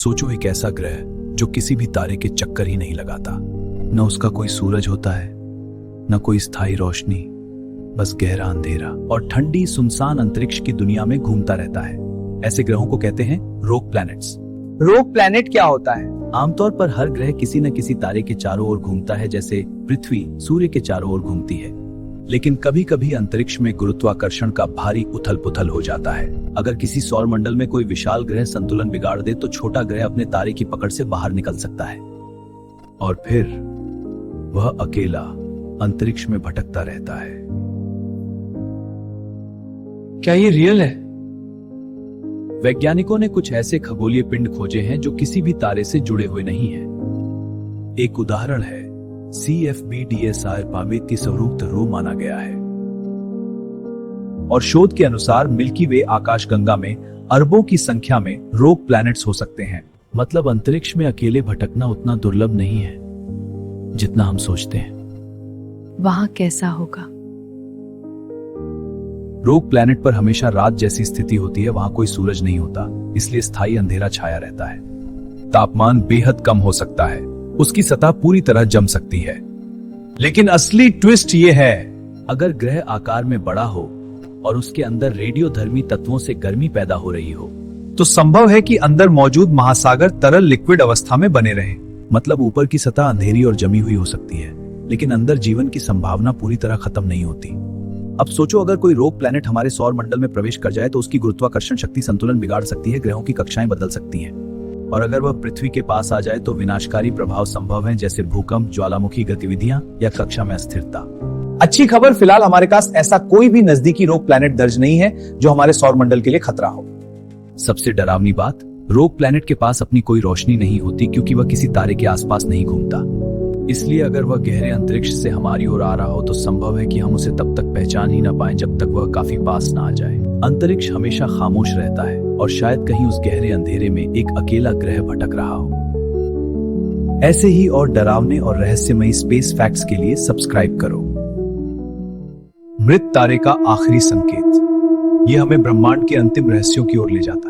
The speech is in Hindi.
सोचो एक ऐसा ग्रह जो किसी भी तारे के चक्कर ही नहीं लगाता। न उसका कोई सूरज होता है, न कोई स्थायी रोशनी, बस गहरा अंधेरा और ठंडी सुनसान अंतरिक्ष की दुनिया में घूमता रहता है। ऐसे ग्रहों को कहते हैं रोग प्लैनेट्स। रोग प्लैनेट क्या होता है? आमतौर पर हर ग्रह किसी न किसी तारे के चारों ओर घूमता है, जैसे पृथ्वी सूर्य के चारों ओर घूमती है। लेकिन कभी कभी अंतरिक्ष में गुरुत्वाकर्षण का भारी उथल पुथल हो जाता है। अगर किसी सौर मंडल में कोई विशाल ग्रह संतुलन बिगाड़ दे तो छोटा ग्रह अपने तारे की पकड़ से बाहर निकल सकता है और फिर वह अकेला अंतरिक्ष में भटकता रहता है। क्या ये रियल है? वैज्ञानिकों ने कुछ ऐसे खगोलीय पिंड खोजे हैं जो किसी भी तारे से जुड़े हुए नहीं हैं। एक उदाहरण है CFB DSI 35 स्वरूप रो माना गया है और शोध के अनुसार मिल्की वे आकाशगंगा में अरबों की संख्या में रोग प्लैनेट्स हो सकते हैं। मतलब अंतरिक्ष में अकेले भटकना उतना दुर्लभ नहीं है जितना हम सोचते हैं। वहां कैसा होगा? रोग प्लैनेट पर हमेशा रात जैसी स्थिति होती है। वहां कोई सूरज नहीं होता, इसलिए स्थायी अंधेरा छाया रहता है। तापमान बेहद कम हो सकता है, उसकी सतह पूरी तरह जम सकती है। लेकिन असली ट्विस्ट ये है, अगर ग्रह आकार में बड़ा हो और उसके अंदर रेडियोधर्मी तत्वों से गर्मी पैदा हो रही हो तो संभव है कि अंदर मौजूद महासागर तरल लिक्विड अवस्था में बने रहे। मतलब ऊपर की सतह अंधेरी और जमी हुई हो सकती है, लेकिन अंदर जीवन की संभावना पूरी तरह खत्म नहीं होती। अब सोचो, अगर कोई रोग प्लैनेट हमारे सौर मंडल में प्रवेश कर जाए तो उसकी गुरुत्वाकर्षण शक्ति संतुलन बिगाड़ सकती है, ग्रहों की कक्षाएं बदल सकती हैं। और अगर वह पृथ्वी के पास आ जाए तो विनाशकारी प्रभाव संभव हैं, जैसे भूकंप, ज्वालामुखी गतिविधियां या कक्षा में अस्थिरता। अच्छी खबर, फिलहाल हमारे पास ऐसा कोई भी नजदीकी रोग प्लैनेट दर्ज नहीं है जो हमारे सौर मंडल के लिए खतरा हो। सबसे डरावनी बात, रोग प्लैनेट के पास अपनी कोई रोशनी नहीं होती क्योंकि वह किसी तारे के आसपास नहीं घूमता। इसलिए अगर वह गहरे अंतरिक्ष से हमारी ओर आ रहा हो तो संभव है कि हम उसे तब तक पहचान ही ना पाएं जब तक वह काफी पास ना आ जाए। अंतरिक्ष हमेशा खामोश रहता है और शायद कहीं उस गहरे अंधेरे में एक अकेला ग्रह भटक रहा हो। ऐसे ही और डरावने और रहस्यमयी स्पेस फैक्ट्स के लिए सब्सक्राइब करो। मृत तारे का आखिरी संकेत, यह हमें ब्रह्मांड के अंतिम रहस्यों की ओर ले जाता है।